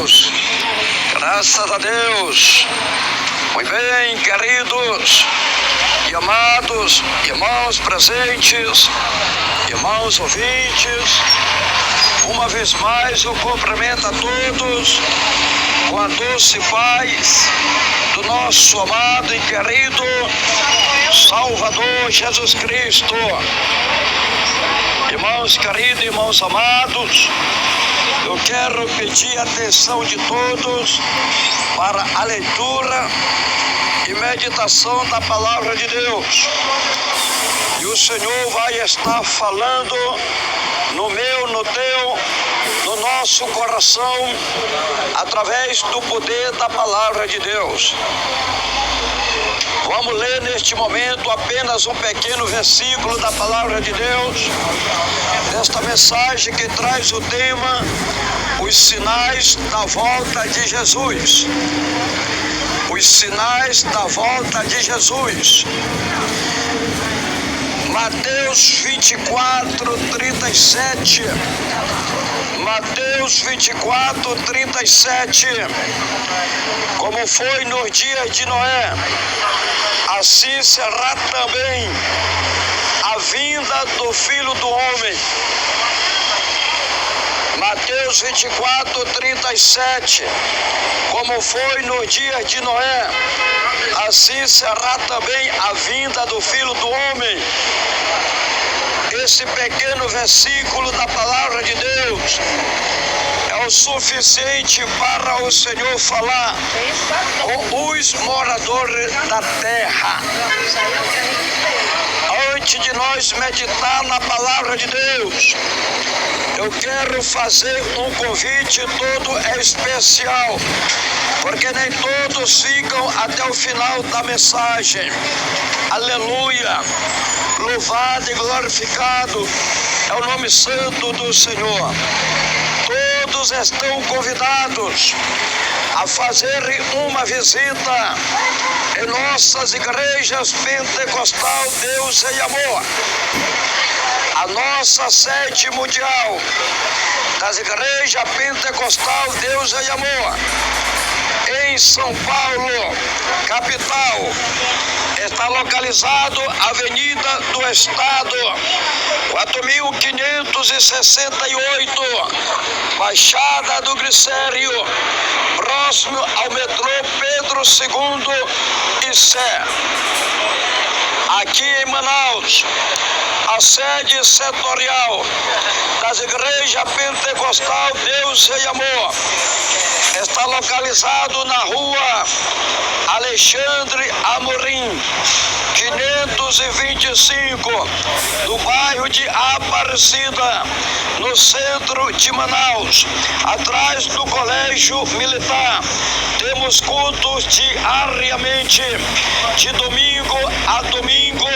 Deus, graças a Deus. Muito bem, queridos e amados irmãos presentes, irmãos ouvintes, uma vez mais eu cumprimento a todos com a doce paz do nosso amado e querido Salvador Jesus Cristo. Irmãos queridos, irmãos amados, eu quero pedir a atenção de todos para a leitura e meditação da palavra de Deus. E o Senhor vai estar falando no meu, no teu, no nosso coração, através do poder da palavra de Deus. Vamos ler neste momento apenas um pequeno versículo da palavra de Deus, desta mensagem que traz o tema: os sinais da volta de Jesus. Os sinais da volta de Jesus. Mateus 24, 37. Mateus 24, 37. Como foi nos dias de Noé, assim será também a vinda do Filho do Homem. Mateus 24, 37. Como foi nos dias de Noé, assim será também a vinda do Filho do Homem. Esse pequeno versículo da palavra de Deus é o suficiente para o Senhor falar com os moradores da terra. Antes de nós meditar na palavra de Deus, eu quero fazer um convite todo especial, porque nem todos ficam até o final da mensagem. Aleluia! Louvado e glorificado é o nome santo do Senhor. Todos estão convidados a fazerem uma visita em nossas igrejas pentecostal Deus em Amor. A nossa sede mundial das igrejas pentecostal Deus em Amor, em São Paulo, capital, está localizado Avenida do Estado, 4568, Baixada do Glicério, próximo ao metrô Pedro II e Sé. Aqui em Manaus, a sede setorial das igrejas pentecostal Deus em Amor está localizado na rua Alexandre Amorim, 525, no bairro de Aparecida, no centro de Manaus, atrás do Colégio Militar. Temos cultos diariamente, de domingo a domingo,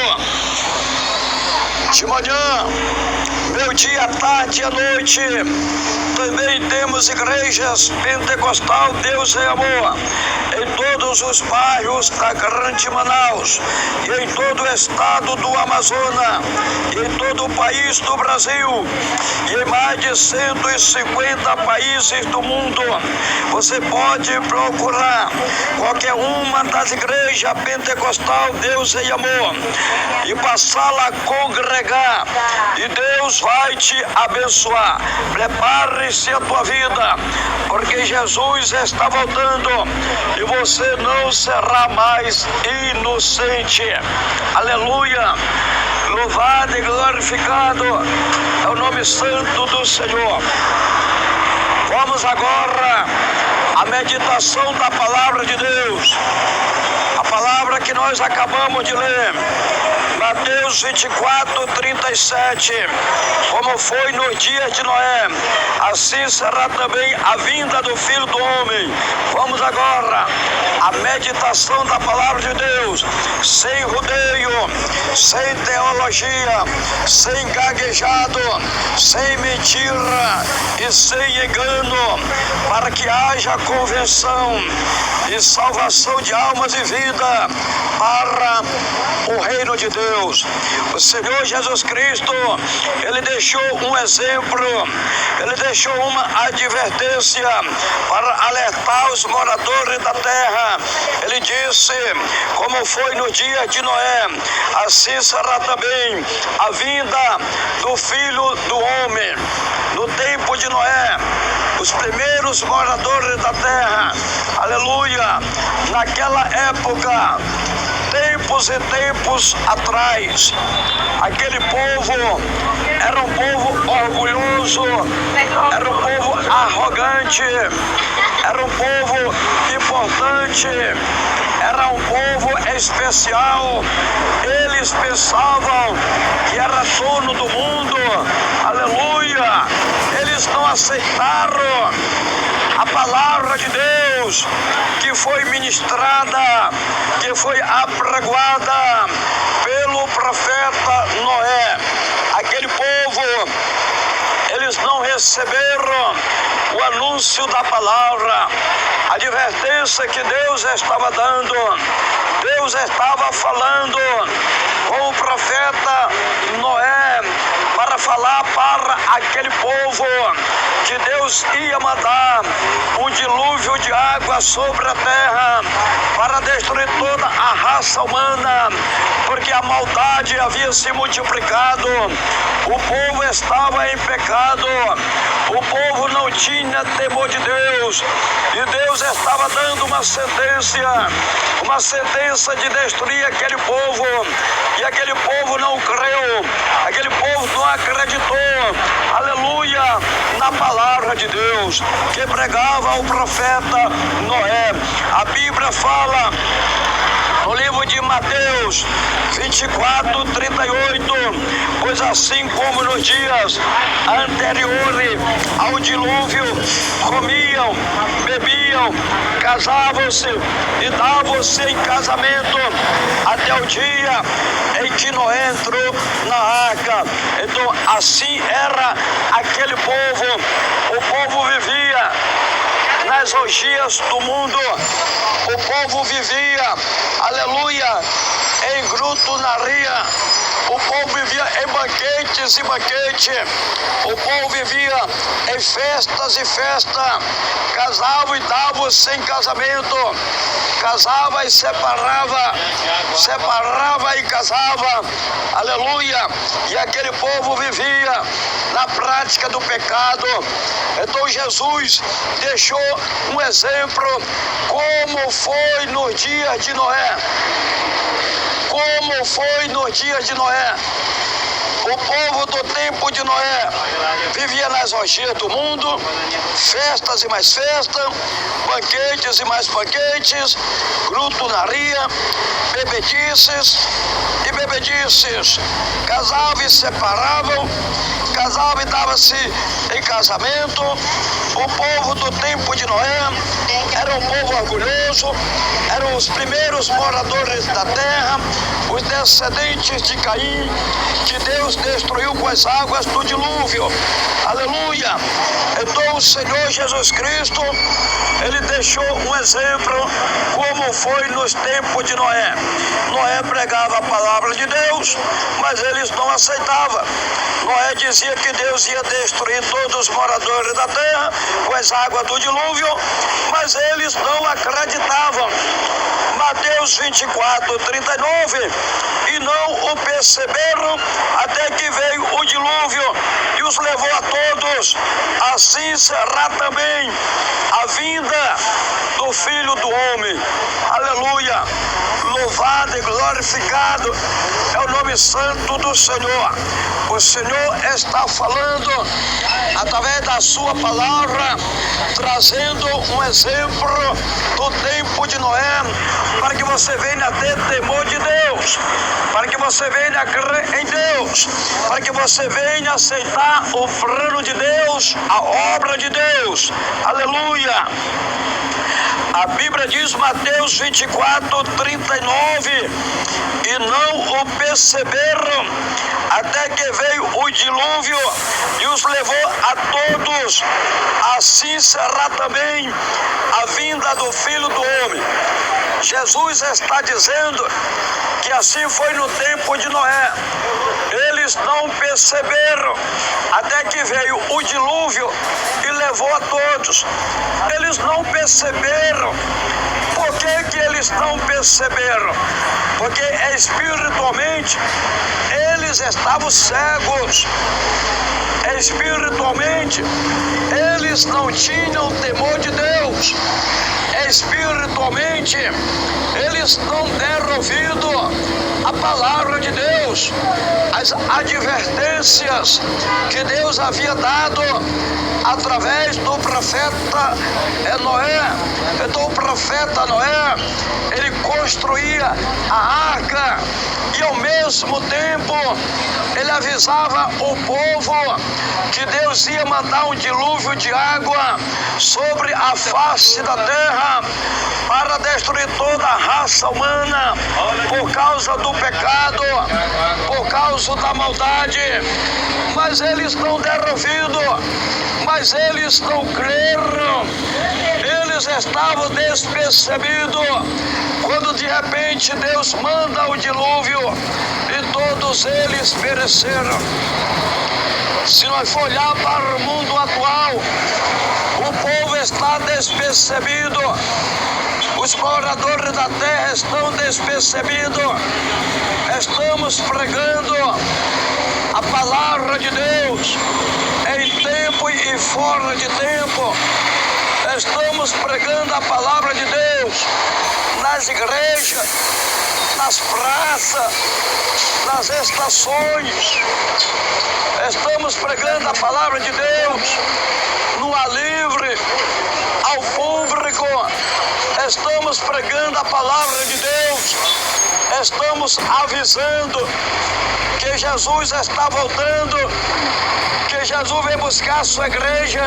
de manhã, meio-dia, tarde e à noite. Também temos igrejas pentecostal Deus em Amor em todos os bairros da Grande Manaus e em todo o estado do Amazonas e em todo o país do Brasil e em mais de 150 países do mundo. Você pode procurar qualquer uma das igrejas pentecostal Deus em Amor e passar lá a congregar, e Deus vai te abençoar. Prepare-se a tua vida, porque Jesus está voltando e você não será mais inocente. Aleluia! Louvado e glorificado é o nome santo do Senhor. Vamos agora à meditação da palavra de Deus. A palavra que nós acabamos de ler, Mateus 24, 37. Como foi nos dias de Noé, assim será também a vinda do Filho do Homem. Vamos agora à meditação da palavra de Deus, sem rodeio, sem teologia, sem gaguejado, sem mentira e sem engano, para que haja convenção e salvação de almas e vida para o reino de Deus. Deus. O Senhor Jesus Cristo, Ele deixou um exemplo, Ele deixou uma advertência para alertar os moradores da terra. Ele disse, como foi no dia de Noé, assim será também a vinda do Filho do Homem. No tempo de Noé, os primeiros moradores da terra, aleluia, naquela época, tempos e tempos atrás, aquele povo era um povo orgulhoso, era um povo arrogante, era um povo importante, era um povo especial. Eles pensavam que era dono do mundo, aleluia. Eles não aceitaram a palavra de Deus que foi ministrada, que foi apregoada pelo profeta Noé. Aquele povo, eles não receberam o anúncio da palavra, a advertência que Deus estava dando. Deus estava falando com o profeta Noé para falar para aquele povo que Deus ia mandar um dilúvio de água sobre a terra para destruir toda a raça humana, porque a maldade havia se multiplicado, o povo estava em pecado, o povo não tinha temor de Deus, e Deus estava dando uma sentença de destruir aquele povo, e aquele povo não creu, aquele povo não acreditou, aleluia, na palavra de Deus que pregava o profeta Noé. A Bíblia fala no livro de Mateus 24:38, pois assim como nos dias anteriores ao dilúvio, comiam, bebiam, casavam-se e davam-se em casamento até o dia em que Noé entrou na arca. Então assim era aquele povo. O povo vivia nas orgias do mundo, o povo vivia, aleluia, em glutonaria, o povo vivia em banquetes e banquete, o povo vivia em festas e festa, casava e dava-se em casamento, casava e separava, separava e casava, aleluia, e aquele povo vivia na prática do pecado. Então Jesus deixou um exemplo como foi nos dias de Noé. Como foi nos dias de Noé. O povo do tempo de Noé vivia nas orgias do mundo, festas e mais festas, banquetes e mais banquetes, glutonaria, bebedices e bebedices, casavam e separavam, casavam e davam-se em casamento. O povo do tempo de Noé era um povo orgulhoso, eram os primeiros moradores da terra, os descendentes de Caim, que Deus destruiu com as águas do dilúvio. Aleluia! Então o Senhor Jesus Cristo, Ele deixou um exemplo como foi nos tempos de Noé. Noé pregava a palavra de Deus, mas eles não aceitavam. Noé dizia que Deus ia destruir todos os moradores da terra com as águas do dilúvio, mas eles não acreditavam. Mateus 24:39, e não o perceberam até que veio o dilúvio e os levou a todos. Assim será também a vinda do Filho do Homem. Aleluia! Louvado e glorificado é o nome santo do Senhor. O Senhor está falando através da sua palavra, trazendo um exemplo do tempo de Noé, para que você venha ter temor de Deus, para que você venha crer em Deus, para que você venha aceitar o plano de Deus, a obra de Deus. Aleluia! A Bíblia diz, Mateus 24:39, e não o perceberam até que veio o dilúvio e os levou a todos. Assim será também a vinda do Filho do Homem. Jesus está dizendo que assim foi no tempo de Noé. Eles não perceberam até que veio o dilúvio e levou a todos. Eles não perceberam. Por que eles não perceberam? Porque espiritualmente eles estavam cegos. Espiritualmente eles não tinham temor de Deus. Espiritualmente eles não deram ouvido à palavra de Deus, as advertências que Deus havia dado através do profeta Noé. Então o profeta Noé, ele construía a arca e ao mesmo tempo ele avisava o povo que Deus ia mandar um dilúvio de água sobre a face da terra para destruir toda a raça humana por causa do pecado, por causa da maldade. Mas eles não deram ouvido, mas eles não creram. Eles estavam despercebidos quando de repente Deus manda o dilúvio e todos eles pereceram. Se nós for olhar para o mundo atual, o povo está despercebido, os moradores da terra estão despercebidos. Estamos pregando a palavra de Deus em tempo e fora de tempo. Estamos pregando a palavra de Deus nas igrejas, nas praças, nas estações. Estamos pregando a palavra de Deus no ar livre, ao público. Estamos pregando a palavra de Deus. Estamos avisando que Jesus está voltando, que Jesus vem buscar a sua igreja,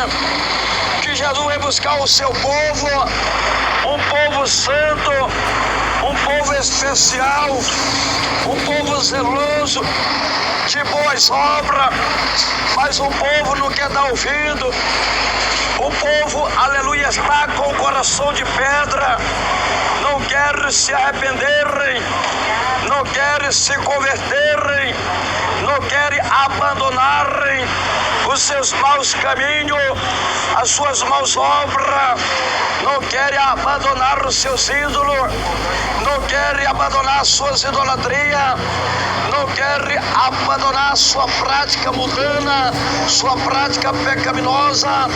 que Jesus vem buscar o seu povo, um povo santo, um povo especial, um povo zeloso, de boas obras, mas o povo não quer dar ouvido. O povo, aleluia, está com o coração de pedra, não quer se arrependerem, não querem se converterem, não querem abandonarem os seus maus caminhos, as suas maus obras, não querem abandonar os seus ídolos, não querem abandonar suas idolatrias, não querem abandonar sua prática mundana, sua prática pecaminosa,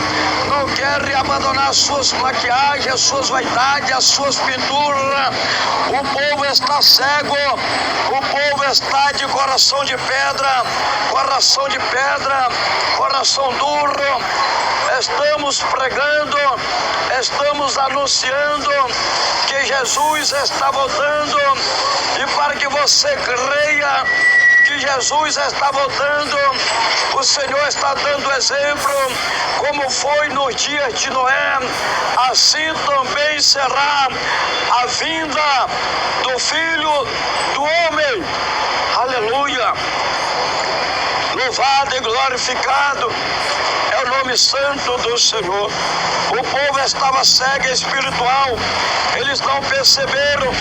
não querem abandonar suas maquiagens, suas vaidades, suas pinturas. O povo está cego, o povo está de coração de pedra, coração duro. Estamos pregando, estamos anunciando que Jesus está voltando, e para que você creia que Jesus está voltando, o Senhor está dando exemplo, como foi nos dias de Noé, assim também será a vinda do Filho do Homem. Aleluia! Louvado e glorificado é o nome santo do Senhor. O povo estava cego espiritual, eles não perceberam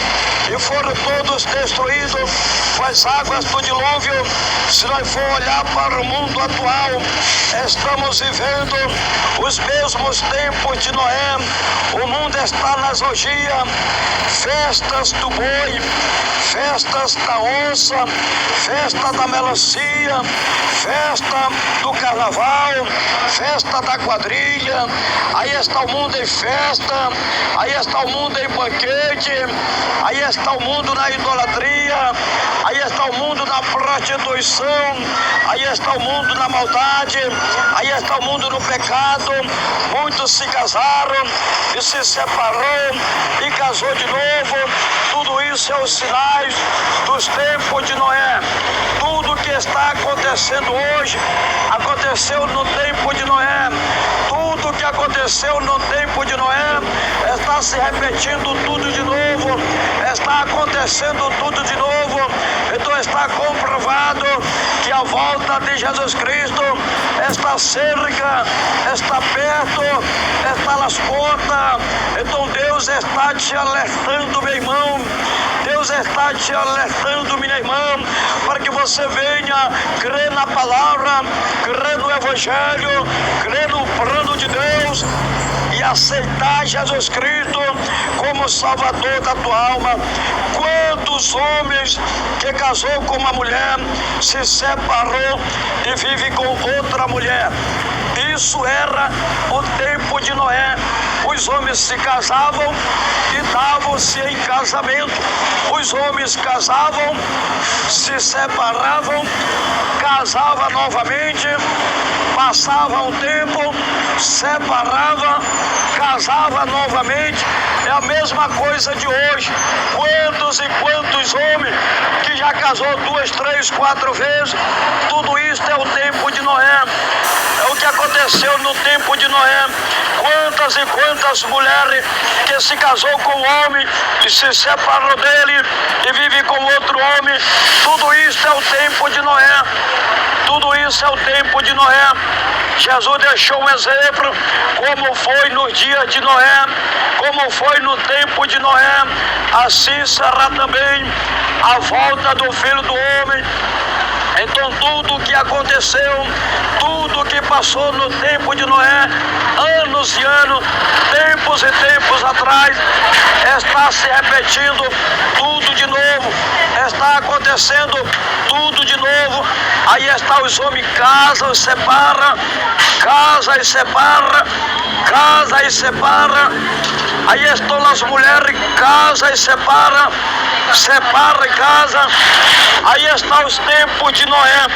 e foram todos destruídos com as águas do dilúvio. Se nós for olhar para o mundo atual, estamos vivendo os mesmos tempos de Noé. O mundo está nas orgias, festas do boi, festas da onça, festa da melancia, festa do carnaval, festa da quadrilha. Aí está o mundo em festa, aí está o mundo em banquete, aí está o mundo na idolatria, aí está o mundo na prostituição, aí está o mundo na maldade, aí está o mundo no pecado. Muitos se casaram e se separou e casou de novo. Tudo isso é os sinais dos tempos de Noé. Tudo que está acontecendo hoje aconteceu no tempo de Noé. Tudo que aconteceu no tempo de Noé está se repetindo tudo de novo, está acontecendo tudo de novo. Então está comprovado que a volta de Jesus Cristo está cerca, está perto, está nas portas. Então Deus Deus está te alertando, meu irmão. Deus está te alertando, minha irmã, para que você venha crer na palavra, crer no Evangelho, crer no plano de Deus e aceitar Jesus Cristo como Salvador da tua alma. Quantos homens que casou com uma mulher, se separou e vive com outra mulher? Isso era o tempo de Noé. Os homens se casavam e davam-se em casamento. Os homens casavam, se separavam, casavam novamente, passava um tempo, separava, casava novamente. É a mesma coisa de hoje. Quantos e quantos homens que já casou 2, 3, 4 vezes? Tudo isso é o tempo de Noé. É o que aconteceu no tempo de Noé. Quantas e quantas mulheres que se casou com um homem e se separou dele e vive com outro homem. Tudo isso é o tempo de Noé. Tudo isso é o tempo de Noé. Jesus deixou um exemplo como foi nos dias de Noé, como foi no tempo de Noé, assim será também a volta do Filho do Homem. Então tudo o que aconteceu, tudo o que passou no tempo de Noé, anos e anos, tempos e tempos atrás, está se repetindo tudo de novo, está acontecendo tudo de novo. Aí está os homens casam e separam, casa e separa, casa e separa. Aí estão as mulheres, casa e separa, separa e casa. Aí está os tempos de Noé.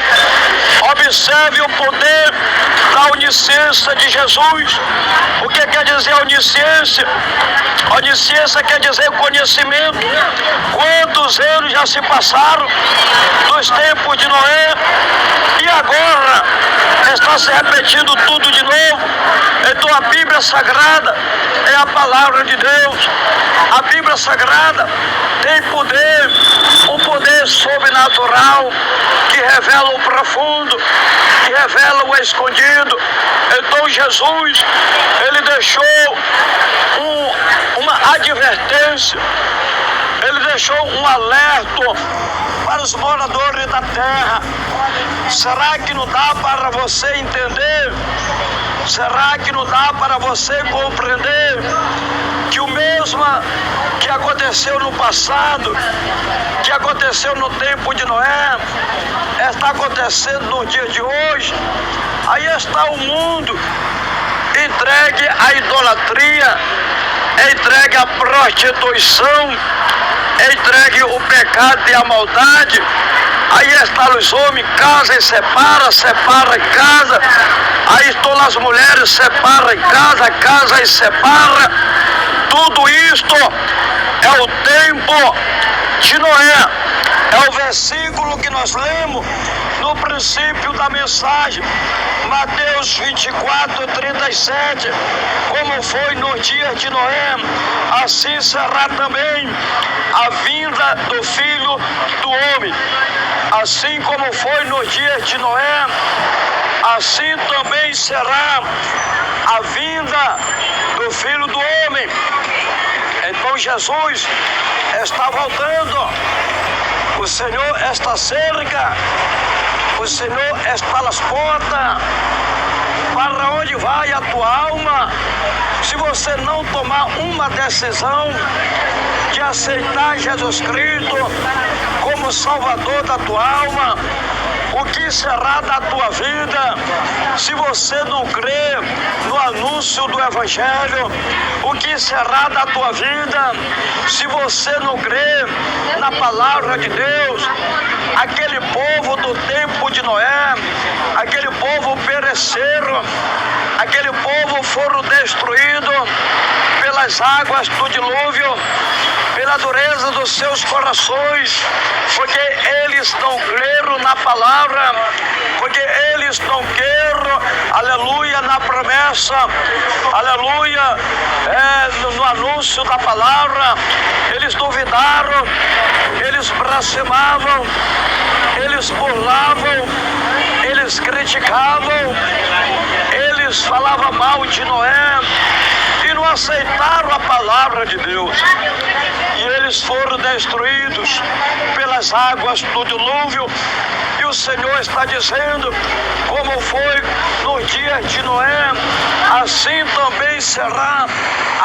Observe o poder da onisciência de Jesus. O que quer dizer onisciência? Onisciência quer dizer conhecimento. Quantos anos já se passaram dos tempos de Noé e agora está se repetindo tudo de novo. Então a Bíblia Sagrada é a palavra de Deus. A Bíblia Sagrada tem poder, um poder sobrenatural que revela o profundo, que revela o escondido. Então Jesus, ele deixou uma advertência, ele deixou um alerta para os moradores da terra. Será que não dá para você entender? Será que não dá para você compreender que o mesmo que aconteceu no passado, que aconteceu no tempo de Noé, está acontecendo no dia de hoje? Aí está o mundo entregue à idolatria, entregue à prostituição, entregue o pecado e a maldade. Aí estão os homens, casa e separa, separa e casa. Aí estão as mulheres, separa e casa, casa e separa. Tudo isto é o tempo de Noé. É o versículo que nós lemos no princípio da mensagem, Mateus 24, 37. Como foi nos dias de Noé, assim será também a vinda do Filho do Homem. Assim como foi nos dias de Noé, assim também será a vinda do Filho do Homem. Então Jesus está voltando. O Senhor está cerca, o Senhor está nas portas. Para onde vai a tua alma? Se você não tomar uma decisão de aceitar Jesus Cristo como Salvador da tua alma, o que será da tua vida se você não crer no anúncio do Evangelho? O que será da tua vida se você não crer na palavra de Deus? Aquele povo do tempo de Noé, aquele povo pereceram, aquele povo foram destruídos pelas águas do dilúvio, pela dureza dos seus corações, porque eles não creram na palavra, porque eles não creram, aleluia, na promessa, aleluia, no anúncio da palavra. Eles duvidaram, eles blasfemavam, eles burlavam, eles criticavam, eles falavam mal de Noé. E não aceitaram a palavra de Deus. E eles foram destruídos pelas águas do dilúvio. E o Senhor está dizendo, como foi no dia de Noé, assim também será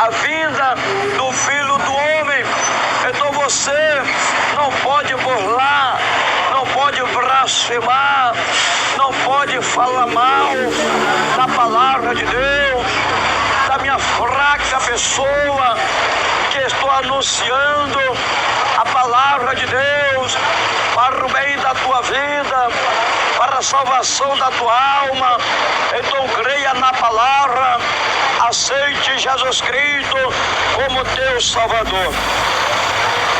a vinda do Filho do Homem. Então você não pode burlar, não pode blasfemar, não pode falar mal da palavra de Deus, da minha fraca pessoa que estou anunciando a palavra de Deus para o bem da tua vida, para a salvação da tua alma. Então creia na palavra, aceite Jesus Cristo como teu Salvador.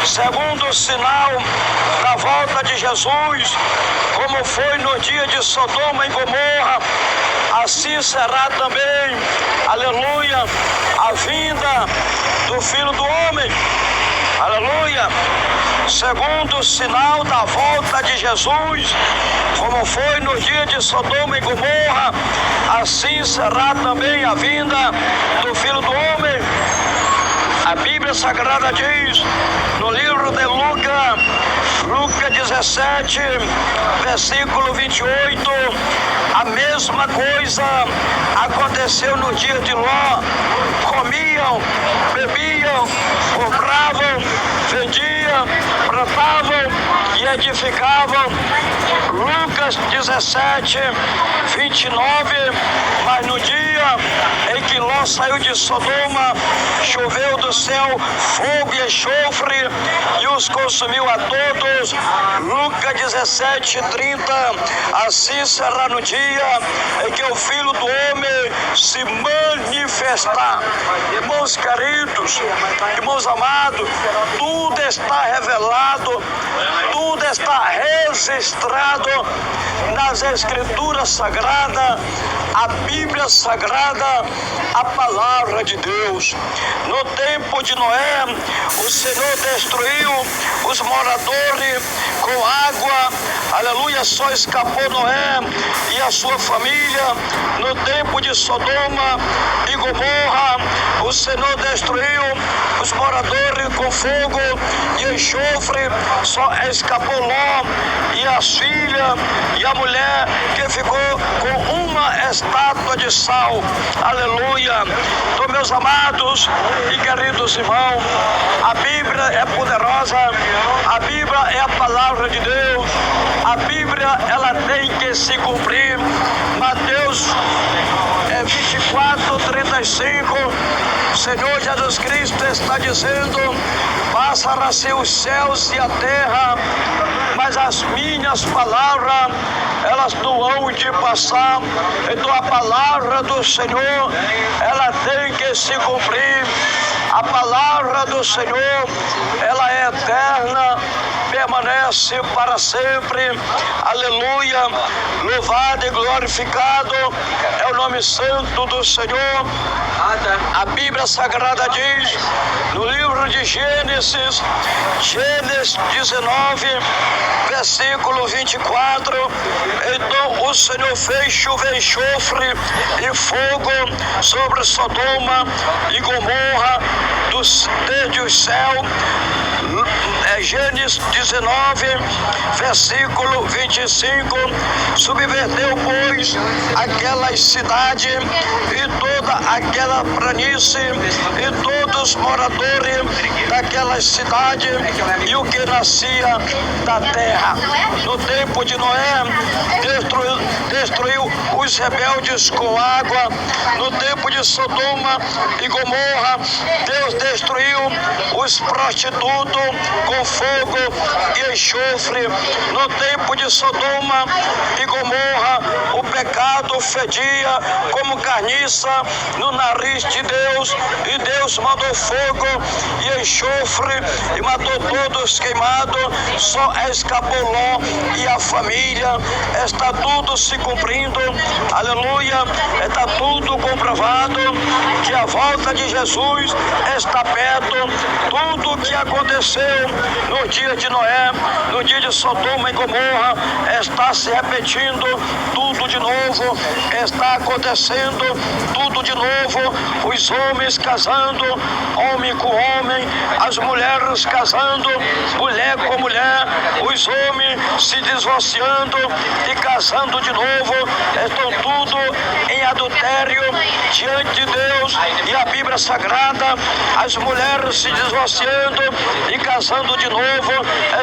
Segundo sinal da volta de Jesus, como foi no dia de Sodoma e Gomorra, assim será também, aleluia, a vinda do Filho do Homem. Aleluia. Segundo sinal da volta de Jesus, como foi no dia de Sodoma e Gomorra, assim será também a vinda do Filho do Homem. A Bíblia Sagrada diz, no livro de Lucas 17, versículo 28, a mesma coisa aconteceu no dia de Ló. Comiam, bebiam, compravam, vendiam, plantavam e edificavam. Lucas 17, 29, mas no dia em que Ló saiu de Sodoma, choveu do céu fogo e enxofre e os consumiu a todos. Lucas 17, 30, assim será no dia em que o Filho do Homem se manifestar. Irmãos queridos, irmãos amados, tudo está revelado, tudo está registrado nas Escrituras Sagradas, a Bíblia Sagrada, a palavra de Deus. No tempo de Noé, o Senhor destruiu os moradores com água, aleluia, só escapou Noé e a sua família. No tempo de Sodoma e Gomorra, o Senhor destruiu os moradores com fogo e enxofre, só escapou Ló e as filhas e a mulher que ficou com uma estátua de sal. Aleluia. Então, meus amados e queridos irmãos, a Bíblia é poderosa, a Bíblia é a palavra de Deus, a Bíblia ela tem que se cumprir. Mateus 24, 35, Senhor Jesus Cristo está dizendo, passarão-se os céus e a terra, mas as minhas palavras, elas não hão de passar. Então a palavra do Senhor, ela tem que se cumprir. A palavra do Senhor, ela é eterna, permanece para sempre. Aleluia. Louvado e glorificado é o nome santo do Senhor. A Bíblia Sagrada diz, no livro de Gênesis 19, versículo 24, então o Senhor fez chover enxofre e fogo sobre Sodoma e Gomorra desde o céu. Gênesis 19, versículo 25, subverteu, pois, aquelas cidades e toda aquela planície e todos os moradores daquelas cidades e o que nascia da terra. No tempo de Noé, destruiu os rebeldes com água. No tempo de Sodoma e Gomorra, Deus destruiu os prostitutos com fogo e enxofre. No tempo de Sodoma e Gomorra, o pecado fedia como carniça no nariz de Deus, e Deus mandou fogo e enxofre e matou todos queimados, só escapou Ló e a família. Está tudo se cumprindo, aleluia, está tudo comprovado que a volta de Jesus está perto. tudo o que aconteceu no dia de Noé, no dia de Sodoma e Gomorra, está se repetindo tudo de novo, está acontecendo tudo de novo. Os homens casando, homem com homem, as mulheres casando, mulher com mulher, os homens se divorciando e casando de novo, estão tudo em adultério diante de Deus e a Bíblia Sagrada. As mulheres se divorciando e casando de novo,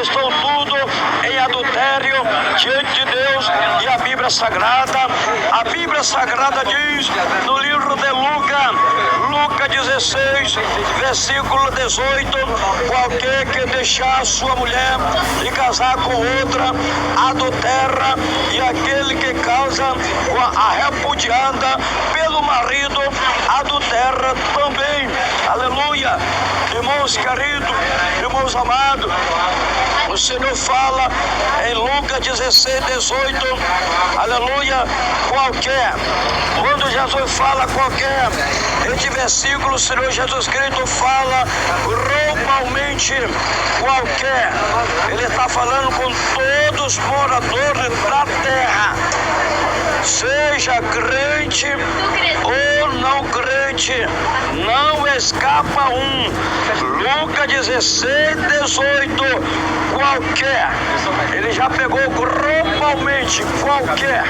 estão tudo em adultério diante de Deus e a Bíblia Sagrada. A Bíblia Sagrada diz no livro de Lucas 16, versículo 18, qualquer que deixar sua mulher e casar com outra, adultera, e aquele que casa com a repudiada pelo marido, adultera também. Aleluia! Irmãos queridos, irmãos amados, o Senhor fala em Lucas 16, 18, aleluia, qualquer. Quando Jesus fala qualquer, este versículo, o Senhor Jesus Cristo fala globalmente qualquer. Ele está falando com todos os moradores da terra, seja crente ou não crente, não escapa um. Lucas 16, 18, qualquer. Ele já pegou globalmente qualquer,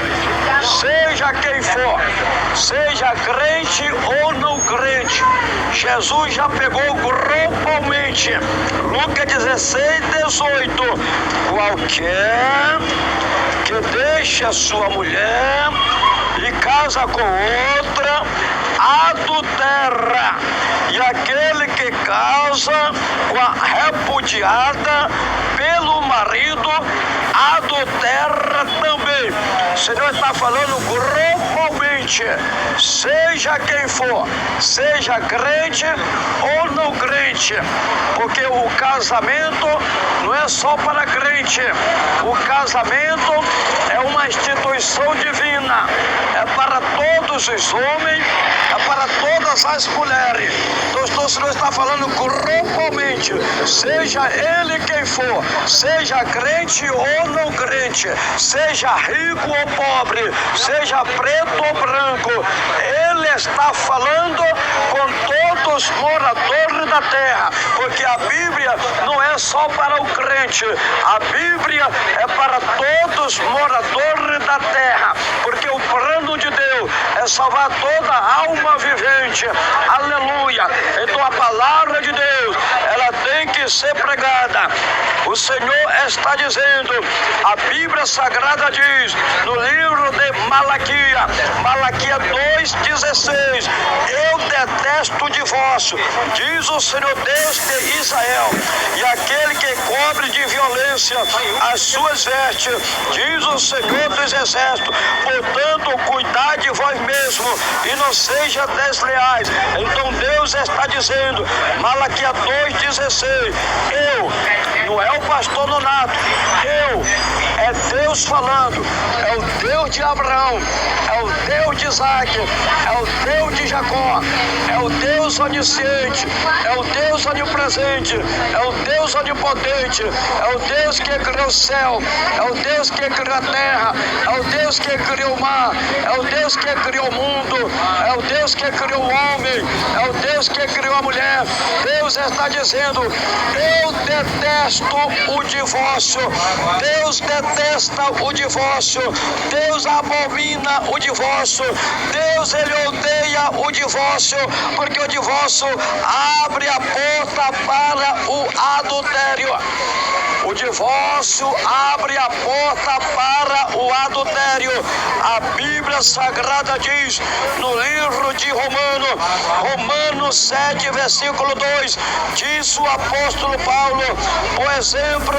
seja quem for, seja crente ou não crente. Jesus já pegou globalmente. Lucas 16, 18, qualquer que deixa sua mulher e casa com outra, adultera, e aquele que casa com a repudiada pelo marido, adultera também. O Senhor está falando globalmente, seja quem for, seja crente ou não crente, porque o casamento não é só para crente, o casamento é uma instituição divina, é para todos os homens, é para todas as mulheres. Então o Senhor está falando globalmente, seja ele quem for, seja crente ou não crente, seja rico ou pobre, seja preto ou branco, ele está falando com todos os moradores da terra, porque a Bíblia não é só para o crente, a Bíblia é para todos os moradores da terra, porque o plano de Deus é salvar toda alma vivente. Aleluia! Então a palavra de Deus, ela tem que ser pregada. O Senhor está dizendo, a Bíblia Sagrada diz no livro de Malaquias 2,16, eu detesto o divórcio, diz o Senhor Deus de Israel, e aquele que cobre de violência as suas vestes, diz o Senhor dos Exércitos, portanto cuidai de vós mesmo e não seja desleais. Então Deus está dizendo, Malaquias 2,16, não é o pastor Nonato, é Deus falando, é o Deus de Abraão, é o Deus de Isaac, é o Deus de Jacó, é o Deus onisciente, é o Deus onipresente, é o Deus onipotente, é o Deus que criou o céu, é o Deus que criou a terra, é o Deus que criou o mar, é o Deus que criou o mundo, é o Deus que criou o homem, é o Deus que criou a mulher. Deus está dizendo, eu detesto o divórcio, Deus detesta o divórcio, Deus abomina o divórcio, Deus ele odeia o divórcio, porque o divórcio abre a porta para o adultério. O divórcio abre a porta para o adultério. A Bíblia Sagrada diz no livro de Romanos 7, versículo 2, diz o apóstolo Paulo, por exemplo,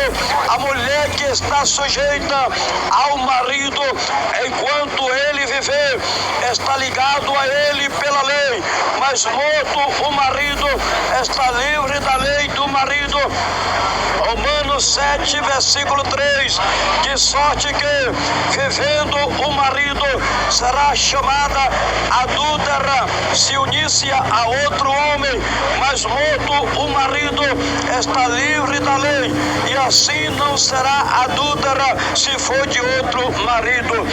a mulher que está sujeita ao marido enquanto ele viver, está ligado a ele pela lei, mas morto o marido, está livre da lei do marido. Romanos 7, versículo 3, de sorte que, vivendo o marido, será chamada adúltera se unisse a outro homem, mas pois morto o marido está livre da lei, e assim não será adúltera se for de outro marido.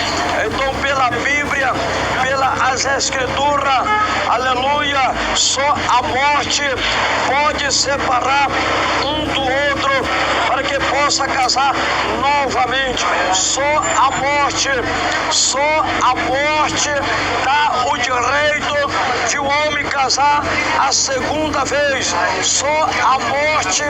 Então, pela Bíblia, pelas Escrituras, aleluia, só a morte pode separar um do outro para que possa casar novamente. Só a morte dá o direito de o homem casar a segunda vez. Só a morte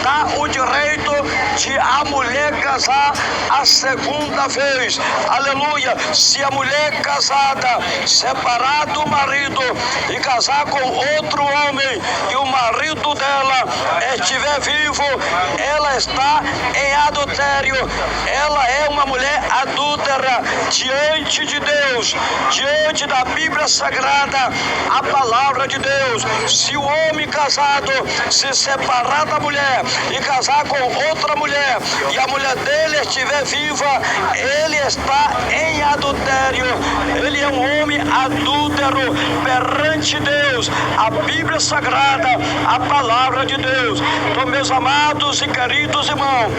dá o direito de a mulher casar a segunda vez. Aleluia. Se a mulher casada separar do marido e casar com outro homem e o marido dela estiver vivo, ela está em adultério. Ela é uma mulher adúltera diante de Deus, diante da Bíblia Sagrada, a palavra de Deus. Se o homem casado se separar da mulher e casar com outra mulher e a mulher dele estiver viva, ele está em adultério. Ele é um homem adúltero perante Deus, a Bíblia Sagrada, a palavra de Deus. Então, meus amados e queridos irmãos,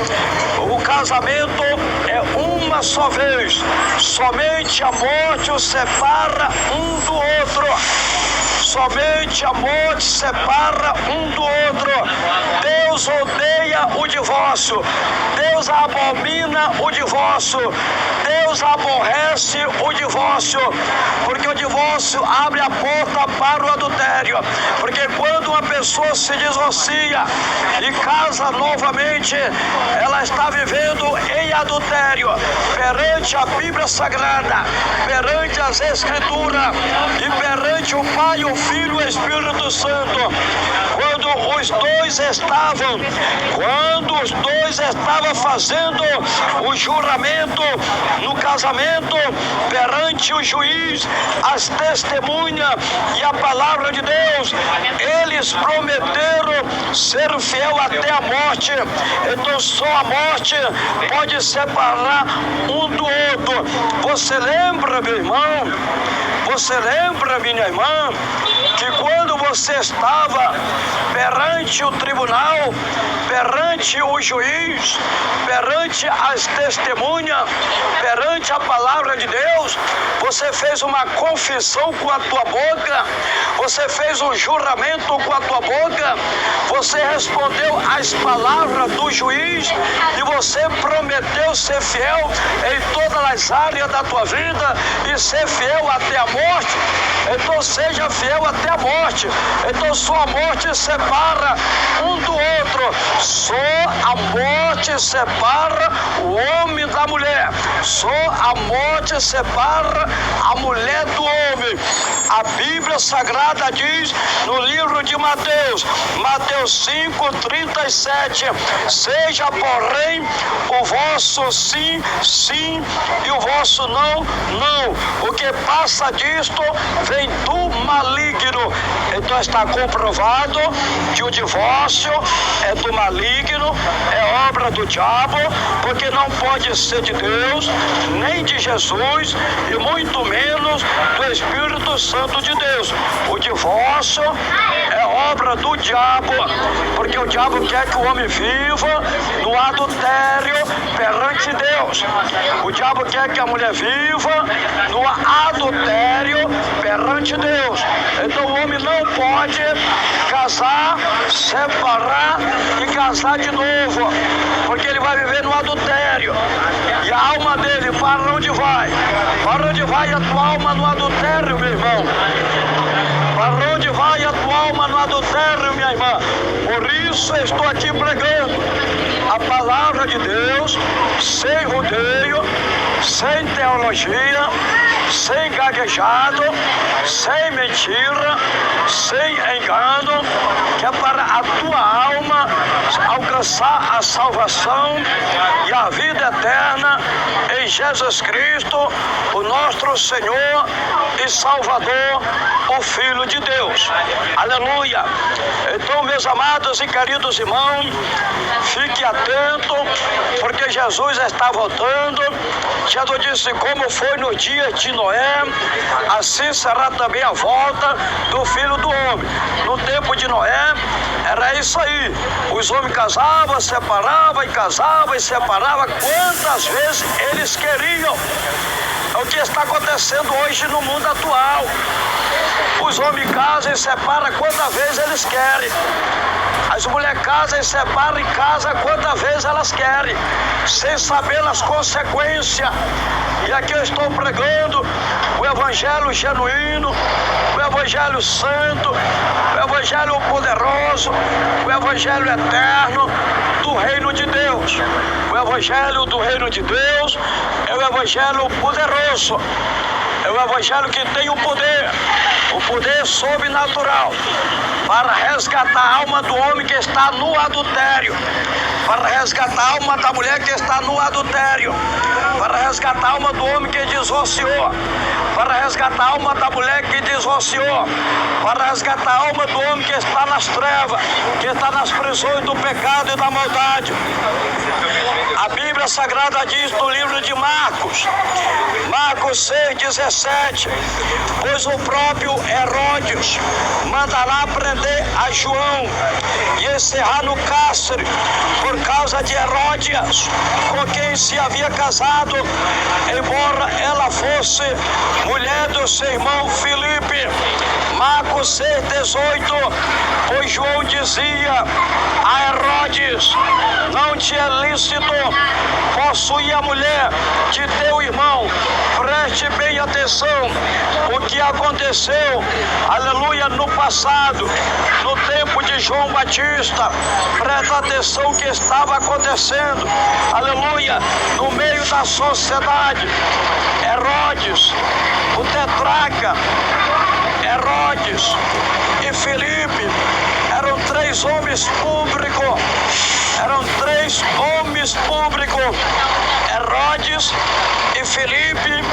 o casamento é uma só vez. Somente a morte os separa um do outro. Somente a morte separa um do outro. Deus odeia o divórcio. Deus abomina o divórcio. Deus aborrece o divórcio, porque o divórcio abre a porta para o adultério. Porque quando uma pessoa se divorcia e casa novamente, ela está vivendo em adultério perante a Bíblia Sagrada, perante as Escrituras e perante o Pai, o Filho e o Espírito Santo. Quando os dois estavam fazendo o juramento no casamento perante o juiz, as testemunhas e a palavra de Deus, eles prometeram ser fiel até a morte. Então só a morte pode separar um do outro. Você lembra, meu irmão? Você lembra, minha irmã, que quando você estava perante o tribunal, perante o juiz, perante as testemunhas, perante a palavra de Deus, você fez uma confissão com a tua boca, você fez um juramento com a tua boca, você respondeu às palavras do juiz e você prometeu ser fiel em todas as áreas da tua vida e ser fiel até a morte. Então seja fiel até a morte. Então só a morte separa um do outro. Só a morte separa o homem da mulher. Só a morte separa a mulher do homem. A Bíblia Sagrada diz no livro de Mateus 5:37, seja porém o vosso sim, sim, e o vosso não, não. O que passa disto vem do maligno. Então está comprovado que o divórcio é do maligno, é obra do diabo, porque não pode ser de Deus, nem de Jesus, e muito menos do Espírito Santo de Deus. O divórcio é obra do diabo, porque o diabo quer que o homem viva no adultério perante Deus. O diabo quer que a mulher viva no adultério perante Deus. Então o homem não pode casar, separar e casar de novo, porque ele vai viver no adultério. E a alma dele, para onde vai? Para onde vai a tua alma no adultério, meu irmão? Para onde vai a tua alma no adultério, minha irmã? Por isso eu estou aqui pregando a palavra de Deus, sem rodeio, sem teologia, sem gaguejado, sem mentira, sem engano, que é para a tua alma alcançar a salvação e a vida eterna em Jesus Cristo, o nosso Senhor e Salvador, o Filho de Deus. Aleluia! Então, meus amados e queridos irmãos, fique atento, porque Jesus está voltando. Jesus disse: como foi no dia de Noé, assim será também a volta do Filho do Homem. No tempo de Noé, Era isso aí. Os homens casavam, separavam e casavam e separavam quantas vezes eles queriam. É o que está acontecendo hoje no mundo atual. Os homens casam e separam quantas vezes eles querem. As mulheres casam e separam e casam quantas vezes elas querem, sem saber as consequências. E aqui eu estou pregando o evangelho genuíno, o evangelho santo, o evangelho poderoso, o evangelho eterno do reino de Deus. O evangelho do reino de Deus é o evangelho poderoso. É o evangelho que tem o poder sobrenatural para resgatar a alma do homem que está no adultério, para resgatar a alma da mulher que está no adultério, para resgatar a alma do homem que divorciou, para resgatar a alma da mulher que divorciou, para resgatar a alma do homem que está nas trevas, que está nas prisões do pecado e da maldade. A Bíblia Sagrada diz no livro de Marcos 6,17: pois o próprio Herodes mandará prender a João e encerrar no cárcere por causa de Heródias, com quem se havia casado, embora ela fosse mulher do seu irmão Filipe. Marcos 6,18: pois João dizia a Herodes: não te é lícito possuir a mulher de teu irmão. Preste bem atenção o que aconteceu, aleluia, no passado, no tempo de João Batista. Presta atenção o que estava acontecendo, aleluia, no meio da sociedade. Herodes, o tetrarca, Herodes e Filipe eram três homens públicos. Herodes e Filipe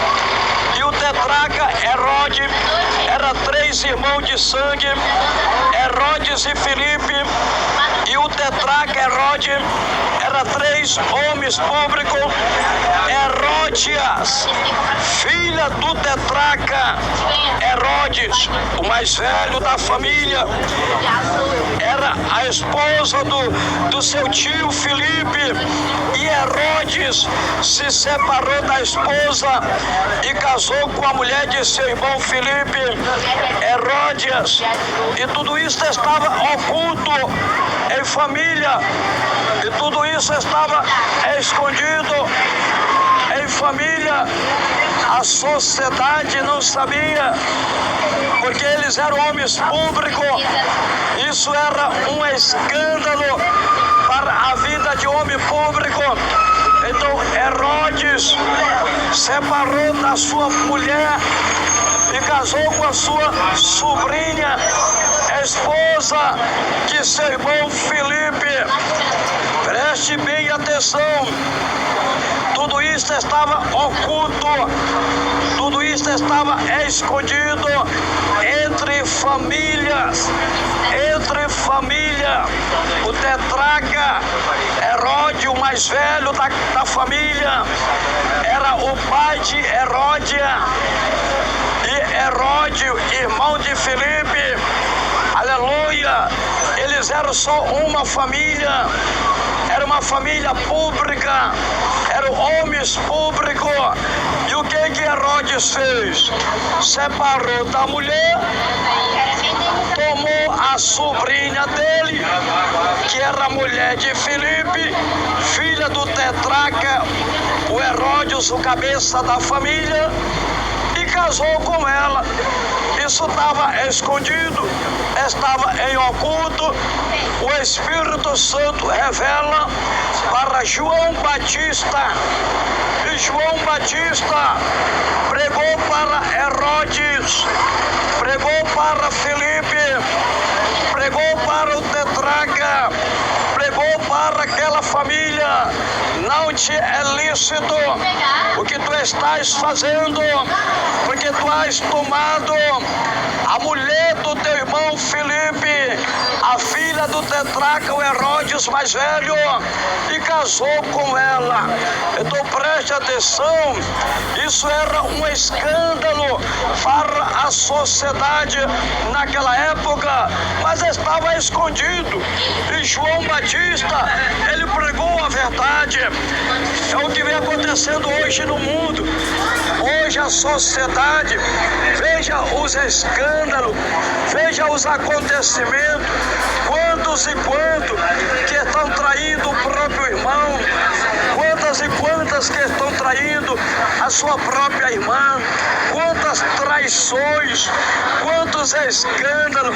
e o tetrarca Herodes eram três irmãos de sangue. Herodes e Filipe e o tetrarca Herodes eram três homens públicos. Heródias, filha do tetrarca Herodes, o mais velho da família, era a esposa do seu tio Filipe. E Herodes se separou da esposa e casou com a mulher de seu irmão Filipe, Heródias. E tudo isso estava oculto em família. E tudo isso estava escondido em família. A sociedade não sabia, porque eles eram homens públicos. Isso era um escândalo para a vida de homem público. Então Herodes separou da sua mulher e casou com a sua sobrinha, esposa de seu irmão Filipe. Preste bem atenção. Tudo isso estava oculto, tudo isso estava escondido entre famílias. O tetrarca Herodes, o mais velho da família, era o pai de Heródia. E Herodes, irmão de Filipe, aleluia, eles eram só uma família. Era uma família pública, eram homens públicos. E o que Herodes fez? Separou da mulher, tomou a sobrinha dele, que era a mulher de Filipe, filha do tetrarca, o Herodes, o cabeça da família, e casou com ela. Isso estava escondido, estava em oculto. O Espírito Santo revela para João Batista. E João Batista pregou para Herodes, pregou para Filipe, pregou para o tetrarca, pregou para aquela família: não te é lícito o que tu estás fazendo, porque tu has tomado a mulher do teu irmão Filipe, a filha do tetrarca, o Herodes mais velho, e casou com ela. Então preste atenção, isso era um escândalo para a sociedade naquela época, mas estava estava escondido. E João Batista, ele pregou a verdade. É o que vem acontecendo hoje no mundo. Hoje a sociedade, veja os escândalos, veja os acontecimentos, quantos e quantos que estão traindo o próprio irmão, quantas e quantas que estão traindo a sua própria irmã, quantas traições, quantos escândalos,